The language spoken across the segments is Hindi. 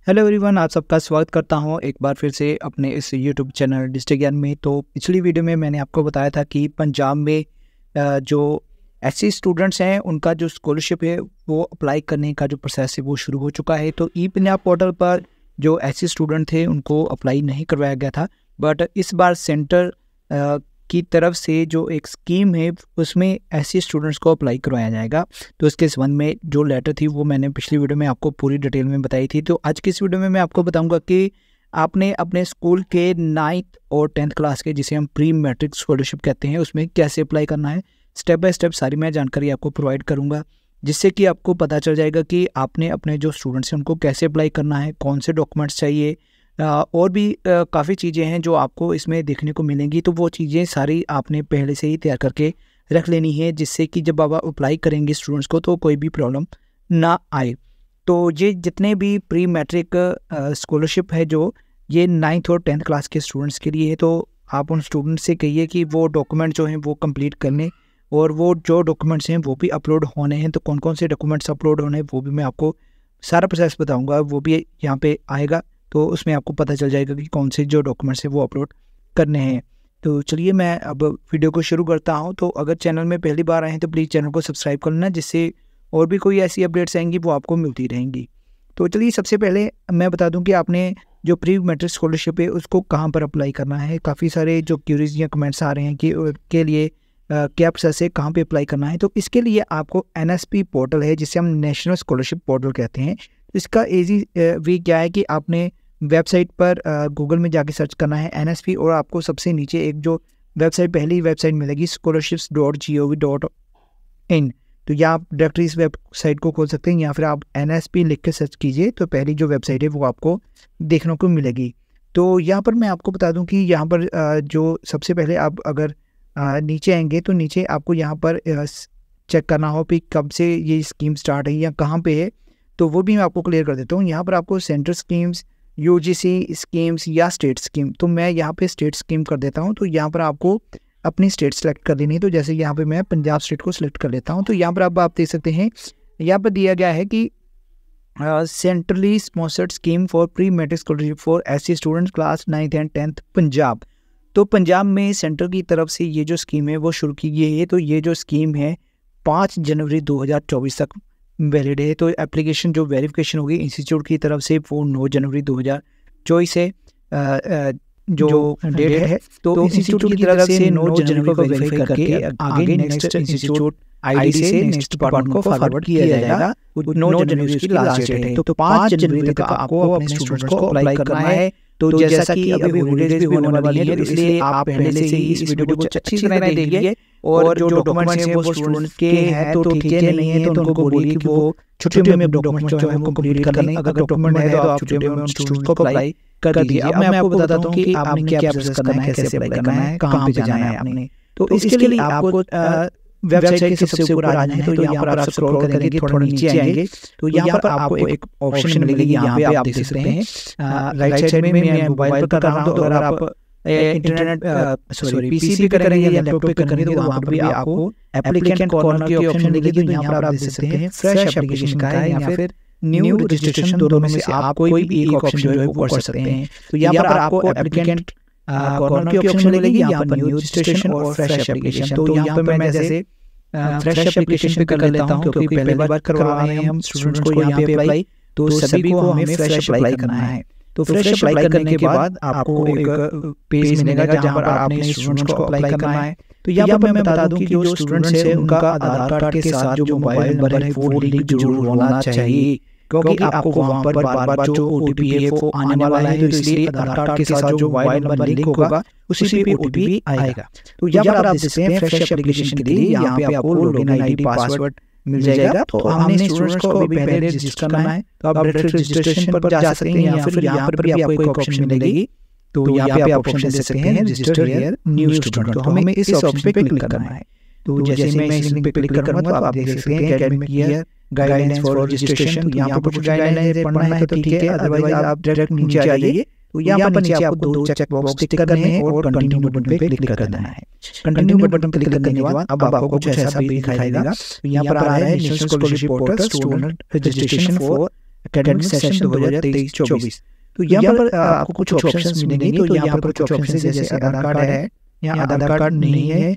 हेलो एवरीवन, आप सबका स्वागत करता हूं एक बार फिर से अपने इस यूट्यूब चैनल डिस्ट्रिक्ट ज्ञान में। तो पिछली वीडियो में मैंने आपको बताया था कि पंजाब में जो एससी स्टूडेंट्स हैं उनका जो स्कॉलरशिप है वो अप्लाई करने का जो प्रोसेस है वो शुरू हो चुका है। तो ई पंजाब पोर्टल पर जो एससी स्टूडेंट थे उनको अप्लाई नहीं करवाया गया था, बट इस बार सेंटर की तरफ से जो एक स्कीम है उसमें एससी स्टूडेंट्स को अप्लाई करवाया जाएगा। तो इसके संबंध में जो लेटर थी वो मैंने पिछली वीडियो में आपको पूरी डिटेल में बताई थी। तो आज की इस वीडियो में मैं आपको बताऊंगा कि आपने अपने स्कूल के 9th और 10th क्लास के, जिसे हम प्री मैट्रिक स्कॉलरशिप कहते हैं, उसमें कैसे अप्लाई करना है। स्टेप बाय स्टेप सारी मैं जानकारी आपको प्रोवाइड करूँगा, जिससे कि आपको पता चल जाएगा कि आपने अपने जो स्टूडेंट्स हैं उनको कैसे अप्लाई करना है, कौन से डॉक्यूमेंट्स चाहिए, और भी काफ़ी चीज़ें हैं जो आपको इसमें देखने को मिलेंगी। तो वो चीज़ें सारी आपने पहले से ही तैयार करके रख लेनी है, जिससे कि जब आप अप्लाई करेंगे स्टूडेंट्स को तो कोई भी प्रॉब्लम ना आए। तो ये जितने भी प्री मैट्रिक स्कॉलरशिप है जो ये 9th और 10th क्लास के स्टूडेंट्स के लिए है, तो आप उन स्टूडेंट्स से कहिए कि वो डॉक्यूमेंट जो हैं वो कंप्लीट कर लें, और वो जो डॉक्यूमेंट्स हैं वो भी अपलोड होने हैं। तो कौन कौन से डॉक्यूमेंट्स अपलोड होने हैं वो भी मैं आपको सारा प्रोसेस बताऊँगा, वो भी यहाँ पर आएगा। तो उसमें आपको पता चल जाएगा कि कौन से जो डॉक्यूमेंट्स हैं वो अपलोड करने हैं। तो चलिए मैं अब वीडियो को शुरू करता हूं। तो अगर चैनल में पहली बार आए हैं तो प्लीज़ चैनल को सब्सक्राइब कर लेना, जिससे और भी कोई ऐसी अपडेट्स आएंगी वो आपको मिलती रहेंगी। तो चलिए सबसे पहले मैं बता दूं कि आपने जो प्री मैट्रिक स्कॉलरशिप है उसको कहाँ पर अप्लाई करना है। काफ़ी सारे जो क्यूरीज या कमेंट्स आ रहे हैं कि के लिए क्या प्रोसेस है, कहाँ पर अप्लाई करना है। तो इसके लिए आपको NSP पोर्टल है, जिसे हम नेशनल स्कॉलरशिप पोर्टल कहते हैं। इसका ईजी वे क्या है कि आपने वेबसाइट पर गूगल में जाके सर्च करना है NSP, और आपको सबसे नीचे एक जो वेबसाइट पहली वेबसाइट मिलेगी scholarships.gov.in। तो या आप डायरेक्टली इस वेबसाइट को खोल सकते हैं, या फिर आप NSP लिख के सर्च कीजिए तो पहली जो वेबसाइट है वो आपको देखने को मिलेगी। तो यहाँ पर मैं आपको बता दूँ कि यहाँ पर जो सबसे पहले आप अगर नीचे आएंगे तो नीचे आपको यहाँ पर चेक करना हो कि कब से ये स्कीम स्टार्ट है या कहाँ पे है, तो वो भी मैं आपको क्लियर कर देता हूँ। यहाँ पर आपको सेंट्रल स्कीम्स, UGC स्कीम्स या स्टेट स्कीम, तो मैं यहाँ पे स्टेट स्कीम कर देता हूँ। तो यहाँ पर आपको अपनी स्टेट सेलेक्ट कर देनी है। तो जैसे यहाँ पे मैं पंजाब स्टेट को सिलेक्ट कर लेता हूँ। तो यहाँ पर अब आप देख सकते हैं, यहाँ पर दिया गया है कि centrally sponsored scheme for pre matric scholarship for SC students class 9th and 10th Punjab. तो पंजाब में सेंटर की तरफ से ये जो स्कीम है वो शुरू की गई है। तो ये जो स्कीम है 5 जनवरी 2024 तक वैलिड है। तो एप्लीकेशन जो वेरिफिकेशन होगी इंस्टीट्यूट की तरफ से वो 9 जनवरी 2024 से जो डेट है, तो इंस्टीट्यूट की तरफ से 9 जनवरी को वेरीफाई करके आगे नेक्स्ट इंस्टीट्यूट ID से नेक्स्ट डिपार्टमेंट को फॉरवर्ड किया जाएगा। 9 जनवरी उसकी लास्ट डेट है। तो 5 जनवरी तक आपको अपने स्टूडेंट्स को अप्लाई करना है। तो जैसा कि अभी हॉलीडेज भी होने वाली है, तो इसलिए आप पहले से ही इस वीडियो को अच्छी तरह देखिए, और जो डॉक्यूमेंट्स हैं वो स्टूडेंट्स के हैं तो ठीक है, नहीं है तो उनको बोलिए कि वो छुट्टियों में डॉक्यूमेंट जो है वो कंप्लीट कर लें। अगर डॉक्यूमेंट है तो आप छुट्टियों में स्टूडेंट्स को अप्लाई कर दीजिए। अब मैं आपको बताता हूँ कि आपने क्या प्रोसेस करना है, कैसे अप्लाई करना है, कहाँ पे जाना है आपने। तो इसके लिए आपको वेबसाइट के सबसे ऊपर आ जाना है। तो यहाँ पर आप स्क्रॉल करेंगे, थोड़ा नीचे आएंगे तो यहाँ पर आपको एक ऑप्शन मिलेगी। यहाँ पे आप देख सकते हैं राइट साइड में, मैं मोबाइल पर कर रहा हूँ। तो अगर आप इंटरनेट PC पे करेंगे या लैपटॉप पे करेंगे तो वहाँ पर भी आपको एप्लीकेंट कॉर्नर की ऑप्शन मिलेगी। तो यहाँ पर आप देख सकते हैं फ्रेश एप्लीकेशन का है या फिर न्यू रजिस्ट्रेशन, दोनों में से आप कोई भी एक ऑप्शन जो है वो कर सकते हैं। तो यहाँ पर आपको एप्लीकेंट कॉर्नर की ऑप्शन मिलेगी, यहाँ पर न्यू रजिस्ट्रेशन और फ्रेश एप्लीकेशन। तो यहाँ पर मैं जैसे फ्रेश एप्लीकेशन पे कर लेता हूँ, क्योंकि पहली बार करवा रहे हैं हम स्टूडेंट्स को यहाँ पे अप्लाई, तो सभी को हमें फ्रेश अप्लाई करना है। तो फ्रेश अप्लाई करने के बाद आपको एक पेज मिलेगा जहाँ पर आपने स्टूडेंट्स को अप्लाई करना है। तो यहाँ पर मैं बता दूं कि जो स्टूडेंट्स है उनका आधार कार्ड के साथ जो मोबाइल नंबर है वो लिंक जरूर होना चाहिए, क्योंकि आपको वहाँ पर बार बार जो OTP है वो आने वाला है। तो इसलिए आधार कार्ड के साथ जो मोबाइल नंबर लिंक होगा उसी पे OTP आएगा। तो यहाँ पर आप देख सकते हैं फ्रेश एप्लीकेशन के लिए यहाँ पे आपको लॉगिन ID पासवर्ड मिल जाएगा। तो हमने स्टूडेंट्स को अभी पहले रजिस्टर करना है, तो आप डायरेक्ट रजिस्ट्रेशन पर जा सकते हैं, या फिर यहाँ पर भी आपको एक ऑप्शन मिलेगी। तो यहाँ पे आप ऑप्शन दे सकते हैं रजिस्टर हियर न्यू स्टूडेंट। तो हमें इस ऑप्शन पे क्लिक करना है। तो जैसे मैं इस लिंक पे क्लिक करूंगा तो आप देख सकते हैं academic year guidelines for registration. तो यहाँ पर कुछ गाइडलाइंस पढ़ना है तो ठीक है, अदरवाइज आप डायरेक्ट नीचे आ जाइए। तो यहाँ पर नीचे आपको 2 चेक बॉक्स टिक करने हैं और कंटिन्यू बटन पे क्लिक कर देना है। कंटिन्यू बटन पे क्लिक करने के बाद अब आपको कुछ ऐसा पेज दिखाई देगा। तो यहाँ पर आ रहा है national scholarship portal student registration for academic session 2023-24। तो यहाँ पर आपको कुछ ऑप्शंस मिलेंगे। तो यहाँ पर कुछ ऑप्शंस जैसे आधार कार्ड है, यहाँ आधार कार्ड नहीं है,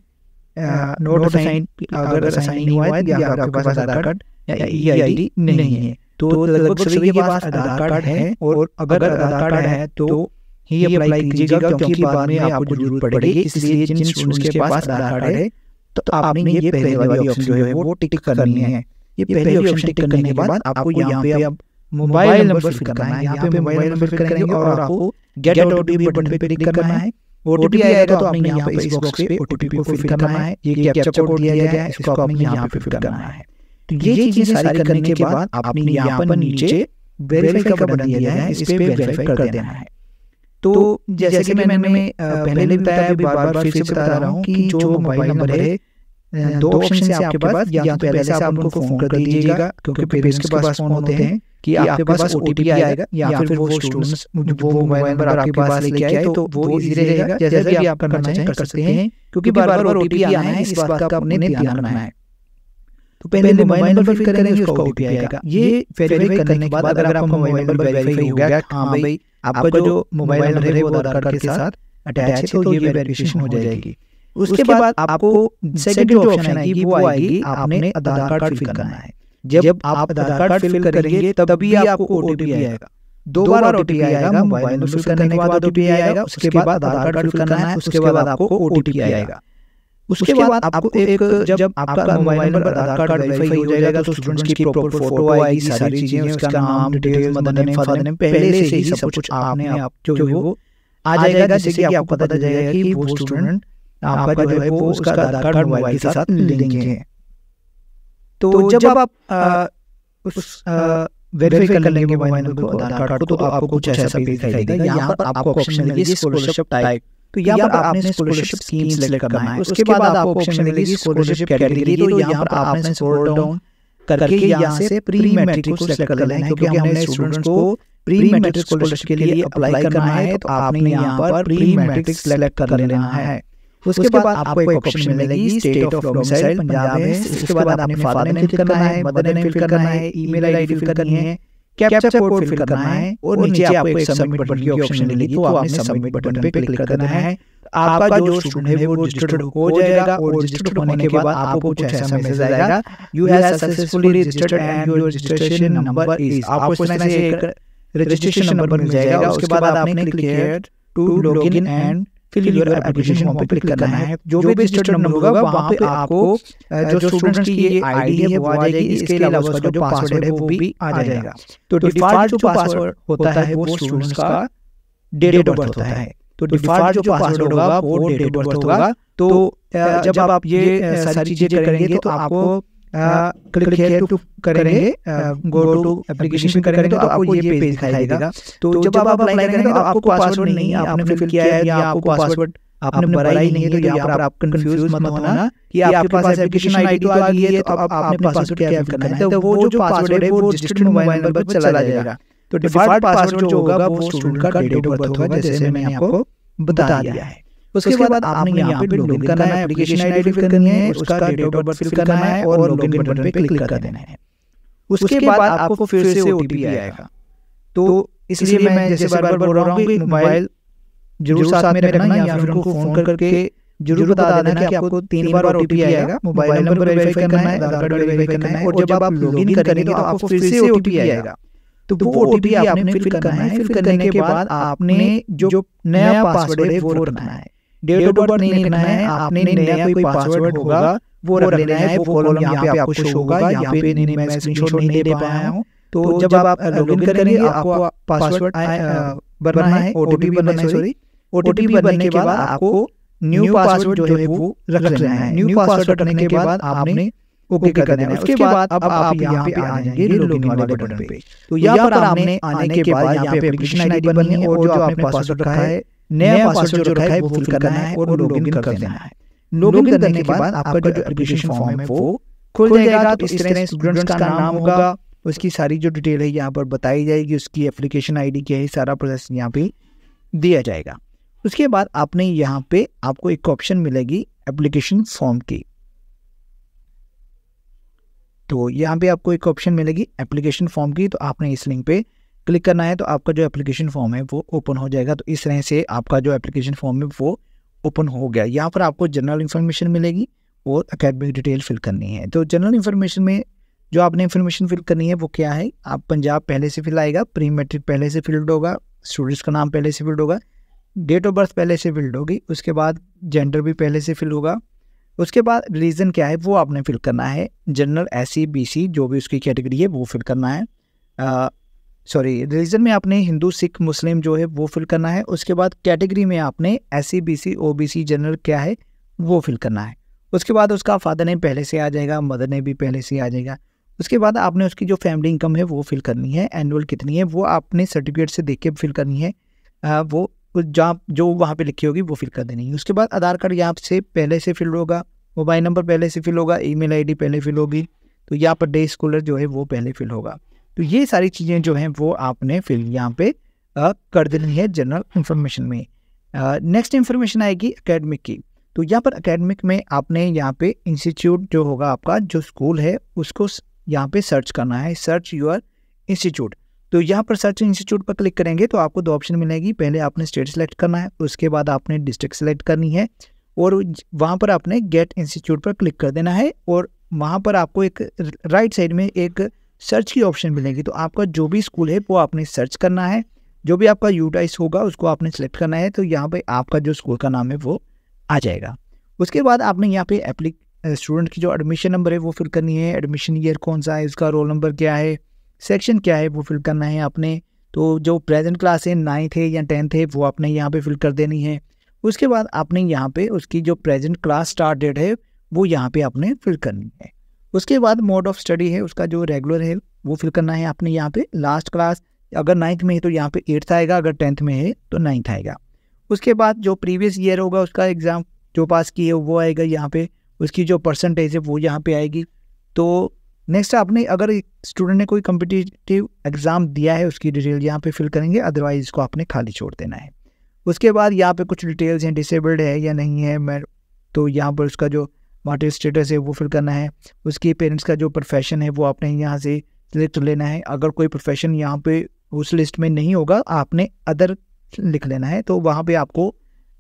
नोट असाइन अगर असाइन नहीं हुआ है, या फिर आपके पास आधार कार्ड या EID नहीं है। तो लगभग सभी के पास आधार कार्ड है, और अगर आधार कार्ड है तो ही अप्लाई कीजिएगा, क्योंकि बाद में आपको जरूरत पड़ेगी। इसलिए जिन स्टूडेंट्स के पास आधार कार्ड है तो आपने ये पहले वाली ऑप्शन जो है वो टिक करनी है। ये पहली ऑप्शन टिक करने के बाद आपको यहाँ पे अब मोबाइल नंबर फिल करना है। यहाँ पे मोबाइल नंबर फिल करेंगे और आपको गेट OTP बटन पे क्लिक करना है। OTP आएगा तो आपने यहाँ पे इस बॉक्स पे OTP को फिल करना है। ये कैप्चा कोड दिया गया है, इसको आपने यहाँ पे फिल करना है। तो ये चीजें सारी करने के बाद आपने यहाँ पर नीचे वेरीफाई का बटन दिया है, इस पे वेरीफाई कर देना है। तो जैसे कि मैंने पहले भी बताया, अभी बार-बार फिर से बता रहा हूँ कि जो मोबाइल नंबर है, दो ऑप्शन है आपके पास। या तो पहले से आप उनको फोन कर दीजिएगा, क्योंकि पेरेंट्स के पास फोन होते हैं कि आपके पास OTP आएगा, या फिर वो स्टूडेंट्स वो मोबाइल नंबर आपके पास लेके आए तो वो इजी रहेगा। जैसे भी आप करना चाहें कर सकते हैं, क्योंकि बार-बार OTP आना है, इस बात का आपने ध्यान रखना है। तो पहले मोबाइल नंबर फिल करेंगे, उसका OTP आएगा। ये वेरीफाई करने के बाद अगर आपका मोबाइल नंबर वेरीफाई हो गया, हाँ भाई आपका जो मोबाइल नंबर है वो आधार कार्ड के साथ अटैच है, तो ये वेरिफिकेशन हो जाएगी। उसके बाद आपको सेकंड जो ऑप्शन आएगी वो आएगी, आपने आधार कार्ड फिल करना है। जब आप आधार कार्ड फिल करेंगे तभी आपको OTP आएगा। 2 बार OTP आएगा, मोबाइल नंबर फिल करने के बाद OTP आएगा, उसके बाद आधार कार्ड फिल करना है, उसके बाद आपको OTP आएगा। उसके बाद आपको एक जब आपका मोबाइल नंबर आधार कार्ड वेरीफाई हो जाएगा तो स्टूडेंट्स की प्रॉपर फोटो आएगी, सारी चीजें, उसका नाम, details, mother name, father name, पहले से ही सब कुछ आपने आप जो है वो आ जाएगा, जिससे कि आपको पता चल जाएगा कि वो स्टूडेंट आपका जो है वो उसका आधार कार्ड मोबाइल के साथ लिंक है। तो जब आप उस वेरीफाई कर लेंगे मोबाइल नंबर को, आधार कार्ड को, तो आपको कुछ ऐसा पेज दिखाई देगा। यहाँ पर आपको ऑप्शन मिलेगी स्कॉलरशिप टाइप। तो यहाँ पर आपने स्कॉलरशिप स्कीम सिलेक्ट करना है। उसके बाद आपको ऑप्शन मिलेगी स्कॉलरशिप कैटेगरी। तो यहाँ पर आपने स्क्रॉल डाउन करके यहाँ से प्री मैट्रिक को सिलेक्ट कर लेना है, क्योंकि हमने स्टूडेंट्स को प्री मैट्रिक स्कॉलरशिप के लिए अप्लाई करना है। तो आपने यहाँ पर प्री मैट्रिक सिलेक्ट कर लेना है। उसके बाद आपको एक ऑप्शन मिलेगी स्टेट ऑफ डोमिसाइल पंजाब है। उसके बाद आपने फादर नेम फिल करना है, मदर नेम फिल करना है, ईमेल आईडी फिल करनी है, कैप्चा कोड फिल करना है, और नीचे आपको एक सबमिट बटन की ऑप्शन मिलेगी। तो आपने सबमिट बटन पे क्लिक करना है। आपका जो स्टूडेंट है वो रजिस्टर्ड हो जाएगा, और रजिस्टर्ड होने के बाद आपको कुछ ऐसा मैसेज आएगा, you have successfully registered and your registration number is. आपको इस तरह से एक रजिस्ट्रेशन नंबर मिल जाएगा। उसके बाद आपने click here to login and fill your application form पे क्लिक करना है। जो भी रजिस्टर्ड नंबर होगा वहाँ पे आपको जो स्टूडेंट्स की ये आईडी है वो आ जाएगी। इसके अलावा उसका जो पासवर्ड है वो भी आ जाएगा। तो डिफॉल्ट जो पासवर्ड होता है वो स्टूडेंट्स का डेट ऑफ बर्थ होता है। तो डिफॉल्ट जो पासवर्ड होगा वो डेट ऑफ बर्थ होगा। तो जब आप ये सारी चीजें करेंगे तो आपको क्लिक हियर टू करेंगे, गो टू एप्लीकेशन करेंगे तो आपको ये पेज दिखाई देगा। तो जब आप अप्लाई करेंगे तो आपको पासवर्ड नहीं आपने फिल किया है या आपको पासवर्ड आपने भरा ही नहीं है, तो यहाँ पर आप कंफ्यूज मत होना कि आपके पास एप्लीकेशन आईडी तो आ गई है, तो अब आपने पासवर्ड क्या फिल करना है। तो वो जो पासवर्ड है वो रजिस्टर्ड मोबाइल नंबर पर चला जाएगा। तो डिफॉल्ट पासवर्ड जो होगा वो स्टूडेंट का डेट ऑफ बर्थ होगा, जैसे मैंने आपको बता दिया है। उसके बाद आपने यहाँ पे लॉगिन करना है, एप्लीकेशन आईडी फिल करनी है, उसका डेट ऑफ बर्थ फिल करना है और लॉगिन बटन पे क्लिक कर देना है। उसके बाद आपको फिर से OTP आएगा। तो इसलिए मैं जैसे बार-बार बोल रहा हूँ कि मोबाइल जरूर साथ में रखना, या फिर उनको फोन करके जरूर बता देना कि आपको 3 बार OTP आएगा। मोबाइल नंबर वेरीफाई करना है, आधार कार्ड वेरीफाई करना है, और जब आप लॉगिन करेंगे तो आपको फिर से OTP आएगा। तो वो OTP आपने फिल करना है। फिल करने के बाद आपने जो नया पासवर्ड है वो रखना है, डेट ऑफ बर्थ नहीं लिखना है। आपने नया कोई पासवर्ड होगा वो रख लेना है। वो कॉलम यहाँ पे आपको शो होगा। यहाँ पे मैं स्क्रीनशॉट नहीं दे पाया हूँ। तो जब आप लॉगिन करेंगे आपको पासवर्ड भरना है, OTP भरना है, सॉरी OTP भरने के बाद आपको न्यू पासवर्ड जो है वो रख लेना है। न्यू पासवर्ड रखने के बाद आपने ओके कर देना है। उसके बाद अब आप यहाँ पे आ जाएंगे लॉगिन वाले बटन पे। तो यहाँ पर आपने आने के बाद यहाँ पे एप्लीकेशन आईडी भरनी है, और जो आपने पासवर्ड रखा है, नया पासवर्ड जो रखा है वो फिल करना है और लॉगिन कर देना है। लॉगिन करने के बाद आपका जो एप्लीकेशन फॉर्म है वो खुल जाएगा। तो इस तरह स्टूडेंट्स का नाम होगा, उसकी सारी जो डिटेल है यहाँ पर बताई जाएगी, उसकी एप्लीकेशन आईडी क्या है, सारा प्रोसेस यहाँ पे दिया जाएगा। उसके बाद आपने यहाँ पे आपको एक ऑप्शन मिलेगी एप्लीकेशन फॉर्म की। तो यहाँ पे आपको एक ऑप्शन मिलेगी एप्लीकेशन फॉर्म की, तो आपने इस लिंक पे क्लिक करना है, तो आपका जो एप्लीकेशन फॉर्म है वो ओपन हो जाएगा। तो इस तरह से आपका जो एप्लीकेशन फॉर्म है वो ओपन हो गया। यहाँ पर आपको जनरल इन्फॉर्मेशन मिलेगी और एकेडमिक डिटेल फिल करनी है। तो जनरल इन्फॉर्मेशन में जो आपने इन्फॉर्मेशन फिल करनी है वो क्या है, आप पंजाब पहले से फिल आएगा, प्री मैट्रिक पहले से फिल्ड होगा, स्टूडेंट्स का नाम पहले से फिल्ड होगा, डेट ऑफ बर्थ पहले से फिल्ड होगी, उसके बाद जेंडर भी पहले से फिल होगा, उसके बाद रिलीजन क्या है वो आपने फिल करना है, जनरल SC BC जो भी उसकी कैटेगरी है वो फिल करना है। रिलीजन में आपने हिंदू सिख मुस्लिम जो है वो फिल करना है। उसके बाद कैटेगरी में आपने SC BC OBC जनरल क्या है वो फिल करना है। उसके बाद उसका फादर नेम पहले से आ जाएगा, मदर नेम भी पहले से आ जाएगा। उसके बाद आपने उसकी जो फैमिली इनकम है वो फिल करनी है, एनुअल कितनी है वो आपने सर्टिफिकेट से देख के फिल करनी है, वो जहाँ जो वहाँ पे लिखी होगी वो फिल कर देनी है। उसके बाद आधार कार्ड यहाँ से पहले से फिल होगा, मोबाइल नंबर पहले से फिल होगा, ईमेल ID पहले फिल होगी, तो यहाँ पर डे स्कॉलर जो है वो पहले फिल होगा। तो ये सारी चीज़ें जो हैं वो आपने फिल यहाँ पे कर देनी है जनरल इन्फॉर्मेशन में। नेक्स्ट इन्फॉर्मेशन आएगी एकेडमिक की। तो यहाँ पर एकेडमिक में आपने यहाँ पे इंस्टीट्यूट जो होगा आपका जो स्कूल है उसको यहाँ पे सर्च करना है, सर्च योर इंस्टीट्यूट। तो यहाँ पर सर्च इंस्टीट्यूट पर क्लिक करेंगे तो आपको 2 ऑप्शन मिलेगी, पहले आपने स्टेट सेलेक्ट करना है, उसके बाद आपने डिस्ट्रिक्ट सेलेक्ट करनी है और वहाँ पर आपने गेट इंस्टीट्यूट पर क्लिक कर देना है और वहाँ पर आपको एक राइट साइड में एक सर्च की ऑप्शन मिलेगी। तो आपका जो भी स्कूल है वो आपने सर्च करना है, जो भी आपका यूटाइस होगा उसको आपने सेलेक्ट करना है, तो यहाँ पे आपका जो स्कूल का नाम है वो आ जाएगा। उसके बाद आपने यहाँ पे स्टूडेंट की जो एडमिशन नंबर है वो फिल करनी है, एडमिशन ईयर कौन सा है, उसका रोल नंबर क्या है, सेक्शन क्या है वो फिल करना है आपने। तो जो प्रेजेंट क्लास है 9th है या 10th है वो आपने यहाँ पे फिल कर देनी है। उसके बाद आपने यहाँ पे उसकी जो प्रेजेंट क्लास स्टार्ट डेट है वो यहाँ पे आपने फिल करनी है। उसके बाद मोड ऑफ स्टडी है उसका जो रेगुलर है वो फिल करना है आपने यहाँ पे। लास्ट क्लास अगर 9th में है तो यहाँ पे 8th आएगा, अगर 10th में है तो 9th आएगा। उसके बाद जो प्रीवियस ईयर होगा उसका एग्ज़ाम जो पास की है वो आएगा यहाँ पे, उसकी जो परसेंटेज है वो यहाँ पे आएगी। तो नेक्स्ट आपने अगर स्टूडेंट ने कोई कम्पिटिटिव एग्ज़ाम दिया है उसकी डिटेल यहाँ पे फिल करेंगे, अदरवाइज इसको आपने खाली छोड़ देना है। उसके बाद यहाँ पे कुछ डिटेल्स हैं, डिसेबल्ड है या नहीं है, तो यहाँ पर उसका जो मैरिटल स्टेटस है वो फिल करना है। उसके पेरेंट्स का जो प्रोफेशन है वो आपने यहाँ से सिलेक्ट लेना है। अगर कोई प्रोफेशन यहाँ पे उस लिस्ट में नहीं होगा आपने अदर लिख लेना है, तो वहाँ पे आपको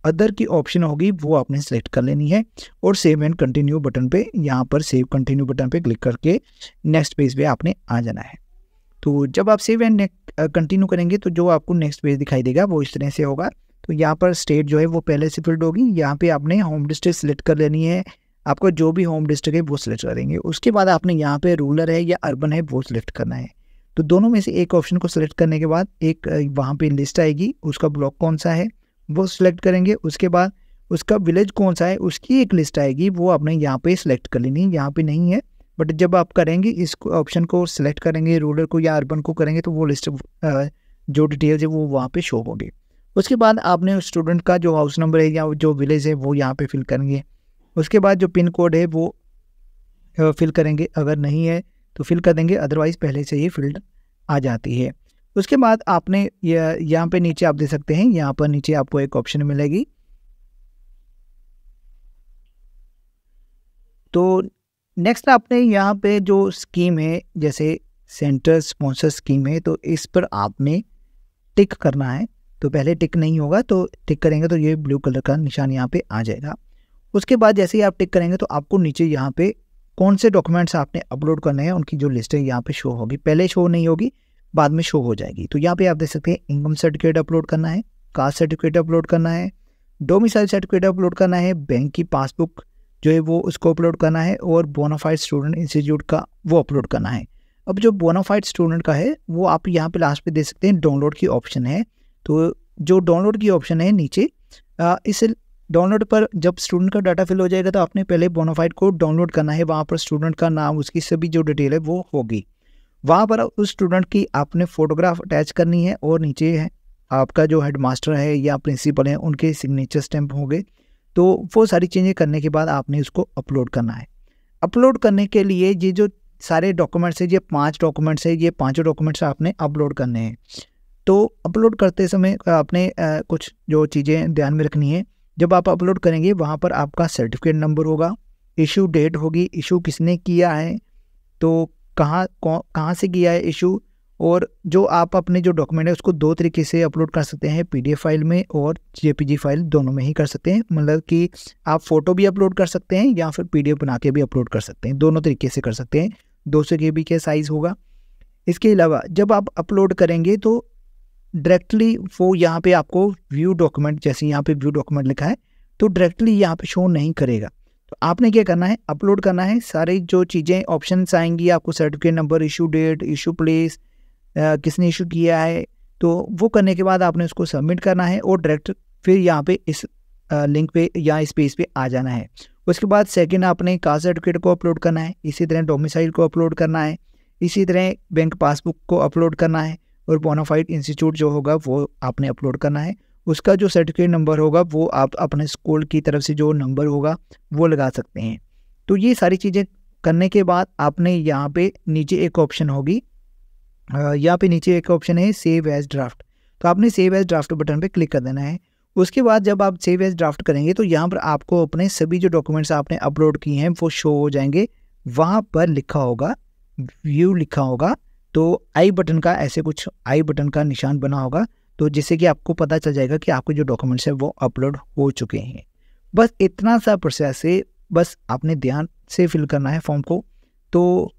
अदर की ऑप्शन होगी वो आपने सेलेक्ट कर लेनी है और सेव एंड कंटिन्यू बटन पे यहाँ पर सेव कंटिन्यू बटन पे क्लिक करके नेक्स्ट पेज पे आपने आ जाना है। तो जब आप सेव एंड कंटिन्यू करेंगे तो जो आपको नेक्स्ट पेज दिखाई देगा वो इस तरह से होगा। तो यहाँ पर स्टेट जो है वो पहले से फिल्ड होगी, यहाँ पे आपने होम डिस्ट्रिक्ट सेलेक्ट कर लेनी है, आपको जो भी होम डिस्ट्रिक्ट है वो सिलेक्ट करेंगे। उसके बाद आपने यहाँ पे रूरल है या अर्बन है वो सिलेक्ट करना है। तो दोनों में से एक ऑप्शन को सिलेक्ट करने के बाद एक वहाँ पे लिस्ट आएगी, उसका ब्लॉक कौन सा है वो सिलेक्ट करेंगे। उसके बाद उसका विलेज कौन सा है उसकी एक लिस्ट आएगी, वो आपने यहाँ पे सिलेक्ट कर लेनी है। यहाँ पे नहीं है बट जब आप करेंगे इस ऑप्शन को सिलेक्ट करेंगे, रूरल को या अर्बन को करेंगे तो वो लिस्ट जो डिटेल्स है वो वहाँ पे शो होगी। उसके बाद आपने स्टूडेंट का जो हाउस नंबर है या जो विलेज है वो यहाँ पे फिल करेंगे। उसके बाद जो पिन कोड है वो फिल करेंगे, अगर नहीं है तो फिल कर देंगे, अदरवाइज़ पहले से ही फिल्ड आ जाती है। उसके बाद आपने यहाँ पे नीचे आप देख सकते हैं, यहाँ पर नीचे आपको एक ऑप्शन मिलेगी। तो नेक्स्ट आपने यहाँ पे जो स्कीम है जैसे सेंटर स्पॉन्सर स्कीम है तो इस पर आपने टिक करना है। तो पहले टिक नहीं होगा तो टिक करेंगे तो ये ब्लू कलर का निशान यहाँ पे आ जाएगा। उसके बाद जैसे ही आप टिक करेंगे तो आपको नीचे यहाँ पे कौन से डॉक्यूमेंट्स आपने अपलोड करने हैं उनकी जो लिस्ट है यहाँ पे शो होगी, पहले शो नहीं होगी बाद में शो हो जाएगी। तो यहाँ पे आप देख सकते हैं इनकम सर्टिफिकेट अपलोड करना है, कास्ट सर्टिफिकेट अपलोड करना है, डोमिसाइल सर्टिफिकेट अपलोड करना है, बैंक की पासबुक जो है वो उसको अपलोड करना है और बोनाफाइड स्टूडेंट इंस्टीट्यूट का वो अपलोड करना है। अब जो बोनाफाइड स्टूडेंट का है वो आप यहाँ पे लास्ट पे देख सकते हैं डाउनलोड की ऑप्शन है। तो जो डाउनलोड की ऑप्शन है नीचे, इस डाउनलोड पर जब स्टूडेंट का डाटा फिल हो जाएगा तो आपने पहले बोनाफाइड को डाउनलोड करना है। वहाँ पर स्टूडेंट का नाम उसकी सभी जो डिटेल है वो होगी, वहाँ पर उस स्टूडेंट की आपने फ़ोटोग्राफ अटैच करनी है और नीचे है आपका जो हेडमास्टर है या प्रिंसिपल है उनके सिग्नेचर स्टैम्प होंगे। तो वो सारी चीज़ें करने के बाद आपने उसको अपलोड करना है। अपलोड करने के लिए ये जो सारे डॉक्यूमेंट्स है, ये 5 डॉक्यूमेंट्स है, ये 5 डॉक्यूमेंट्स आपने अपलोड करने हैं। तो अपलोड करते समय आपने कुछ जो चीज़ें ध्यान में रखनी है। जब आप अपलोड करेंगे वहाँ पर आपका सर्टिफिकेट नंबर होगा, इशू डेट होगी, इशू किसने किया है, तो कहाँ से किया है इशू, और जो आप अपने जो डॉक्यूमेंट है उसको 2 तरीके से अपलोड कर सकते हैं, PDF फाइल में और JPG फाइल, दोनों में ही कर सकते हैं। मतलब कि आप फ़ोटो भी अपलोड कर सकते हैं या फिर PDF बना के भी अपलोड कर सकते हैं, दोनों तरीके से कर सकते हैं। 200 KB का साइज़ होगा। इसके अलावा जब आप अपलोड करेंगे तो डायरेक्टली वो यहाँ पे आपको व्यू डॉक्यूमेंट, जैसे यहाँ पे व्यू डॉक्यूमेंट लिखा है, तो डायरेक्टली यहाँ पे शो नहीं करेगा। तो आपने क्या करना है, अपलोड करना है, सारी जो चीज़ें ऑप्शंस आएंगी आपको, certificate number, issue date, issue place, किसने इशू किया है, तो वो करने के बाद आपने उसको सबमिट करना है और डायरेक्ट फिर यहाँ पे इस लिंक पे या इस पेज पे आ जाना है। उसके बाद सेकंड आपने कास्ट सर्टिफिकेट को अपलोड करना है, इसी तरह डोमिसाइल को अपलोड करना है, इसी तरह बैंक पासबुक को अपलोड करना है, और बोनाफाइड इंस्टीट्यूट जो होगा वो आपने अपलोड करना है। उसका जो सर्टिफिकेट नंबर होगा वो आप अपने स्कूल की तरफ से जो नंबर होगा वो लगा सकते हैं। तो ये सारी चीज़ें करने के बाद आपने यहाँ पे नीचे एक ऑप्शन होगी, यहाँ पे नीचे एक ऑप्शन है सेव एज ड्राफ्ट, तो आपने सेव एज ड्राफ्ट बटन पे क्लिक कर देना है। उसके बाद जब आप सेव एज ड्राफ्ट करेंगे तो यहाँ पर आपको अपने सभी जो डॉक्यूमेंट्स आपने अपलोड किए हैं वो शो हो जाएंगे। वहाँ पर लिखा होगा व्यू, लिखा होगा, तो आई बटन का, ऐसे कुछ आई बटन का निशान बना होगा, तो जिससे कि आपको पता चल जाएगा कि आपके जो डॉक्यूमेंट्स हैं वो अपलोड हो चुके हैं। बस इतना सा प्रोसेस है, बस आपने ध्यान से फिल करना है फॉर्म को। तो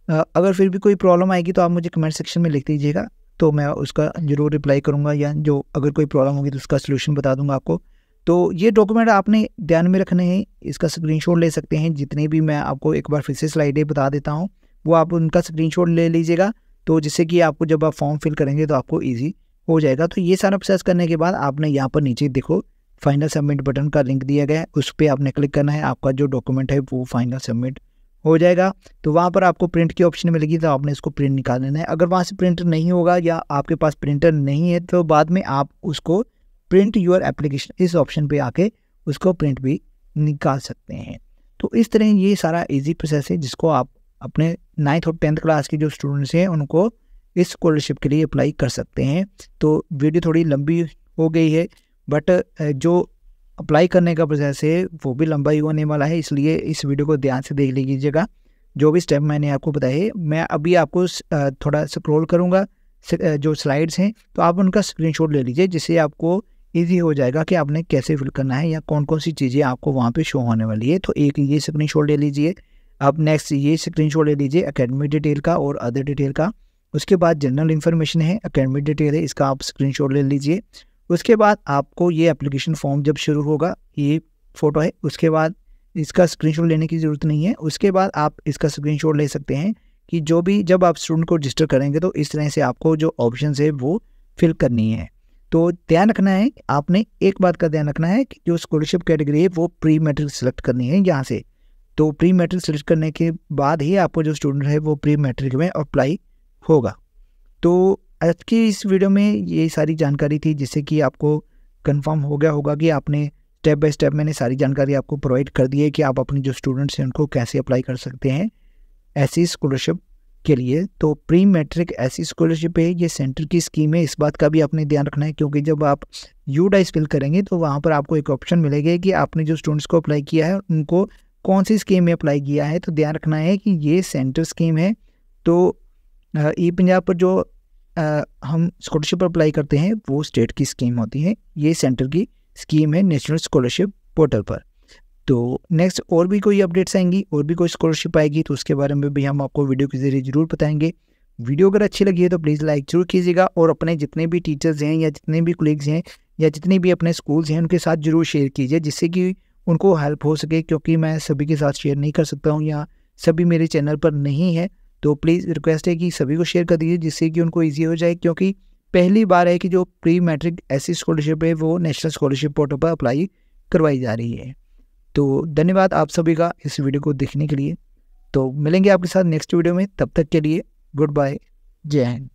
अगर फिर भी कोई प्रॉब्लम आएगी तो आप मुझे कमेंट सेक्शन में लिख दीजिएगा, तो मैं उसका ज़रूर रिप्लाई करूँगा, या जो अगर कोई प्रॉब्लम होगी तो उसका सलूशन बता दूँगा आपको। तो ये डॉक्यूमेंट आपने ध्यान में रखने हैं, इसका स्क्रीनशॉट ले सकते हैं, जितने भी मैं आपको एक बार फिर से स्लाइडें बता देता हूँ वो आप उनका स्क्रीनशॉट ले लीजिएगा, तो जिससे कि आपको जब आप फॉर्म फिल करेंगे तो आपको ईजी हो जाएगा। तो ये सारा प्रोसेस करने के बाद आपने यहाँ पर नीचे देखो फाइनल सबमिट बटन का लिंक दिया गया है, उस पर आपने क्लिक करना है, आपका जो डॉक्यूमेंट है वो फाइनल सबमिट हो जाएगा। तो वहाँ पर आपको प्रिंट की ऑप्शन मिलेगी, तो आपने इसको प्रिंट निकाल लेना है। अगर वहाँ से प्रिंटर नहीं होगा या आपके पास प्रिंटर नहीं है तो बाद में आप उसको प्रिंट योर एप्लीकेशन, इस ऑप्शन पे आके उसको प्रिंट भी निकाल सकते हैं। तो इस तरह ये सारा इजी प्रोसेस है जिसको आप अपने 9th और 10th क्लास के जो स्टूडेंट्स हैं उनको इस स्कॉलरशिप के लिए अप्लाई कर सकते हैं। तो वीडियो थोड़ी लंबी हो गई है, बट जो अप्लाई करने का प्रोसेस है वो भी लंबा ही होने वाला है, इसलिए इस वीडियो को ध्यान से देख लीजिएगा। जो भी स्टेप मैंने आपको बताए, मैं अभी आपको थोड़ा स्क्रॉल करूँगा जो स्लाइड्स हैं, तो आप उनका स्क्रीनशॉट ले लीजिए, जिससे आपको ईजी हो जाएगा कि आपने कैसे फिल करना है या कौन कौन सी चीज़ें आपको वहाँ पे शो होने वाली है। तो एक ये स्क्रीनशॉट ले लीजिए, अब नेक्स्ट ये स्क्रीनशॉट ले लीजिए एकेडमिक डिटेल का और अदर डिटेल का। उसके बाद जनरल इन्फॉर्मेशन है, एकेडमिक डिटेल है, इसका आप स्क्रीनशॉट ले लीजिए। उसके बाद आपको ये एप्लीकेशन फॉर्म जब शुरू होगा, ये फ़ोटो है, उसके बाद इसका स्क्रीनशॉट लेने की ज़रूरत नहीं है। उसके बाद आप इसका स्क्रीनशॉट ले सकते हैं कि जो भी जब आप स्टूडेंट को रजिस्टर करेंगे तो इस तरह से आपको जो ऑप्शन है वो फिल करनी है। तो ध्यान रखना है, आपने एक बात का ध्यान रखना है कि जो स्कॉलरशिप कैटेगरी है वो प्री मैट्रिक सेलेक्ट करनी है यहाँ से। तो प्री मैट्रिक सेलेक्ट करने के बाद ही आपको जो स्टूडेंट है वो प्री मैट्रिक में अप्लाई होगा। तो आज की इस वीडियो में ये सारी जानकारी थी, जिससे कि आपको कंफर्म हो गया होगा कि आपने स्टेप बाय स्टेप मैंने सारी जानकारी आपको प्रोवाइड कर दी है कि आप अपने जो स्टूडेंट्स हैं उनको कैसे अप्लाई कर सकते हैं ऐसी स्कॉलरशिप के लिए। तो प्री मैट्रिक ऐसी स्कॉलरशिप है, ये सेंटर की स्कीम है, इस बात का भी आपने ध्यान रखना है, क्योंकि जब आप यूडाइस फिल करेंगे तो वहाँ पर आपको एक ऑप्शन मिलेगा कि आपने जो स्टूडेंट्स को अप्लाई किया है उनको कौन सी स्कीम में अप्लाई किया है। तो ध्यान रखना है कि ये सेंटर स्कीम है। तो ई पंजाब पर जो हम स्कॉलरशिप पर अप्लाई करते हैं वो स्टेट की स्कीम होती है, ये सेंटर की स्कीम है नेशनल स्कॉलरशिप पोर्टल पर। तो नेक्स्ट और भी कोई अपडेट्स आएंगी और भी कोई स्कॉलरशिप आएगी तो उसके बारे में भी हम आपको वीडियो के जरिए ज़रूर बताएंगे। वीडियो अगर अच्छी लगी है तो प्लीज़ लाइक जरूर कीजिएगा, और अपने जितने भी टीचर्स हैं या जितने भी कोलीग्स हैं या जितने भी अपने स्कूल्स हैं उनके साथ ज़रूर शेयर कीजिए, जिससे कि उनको हेल्प हो सके, क्योंकि मैं सभी के साथ शेयर नहीं कर सकता हूँ या सभी मेरे चैनल पर नहीं है। तो प्लीज़ रिक्वेस्ट है कि सभी को शेयर कर दीजिए, जिससे कि उनको ईजी हो जाए, क्योंकि पहली बार है कि जो प्री मैट्रिक ऐसी स्कॉलरशिप है वो नेशनल स्कॉलरशिप पोर्टल पर अप्लाई करवाई जा रही है। तो धन्यवाद आप सभी का इस वीडियो को देखने के लिए। तो मिलेंगे आपके साथ नेक्स्ट वीडियो में, तब तक के लिए गुड बाय, जय हिंद।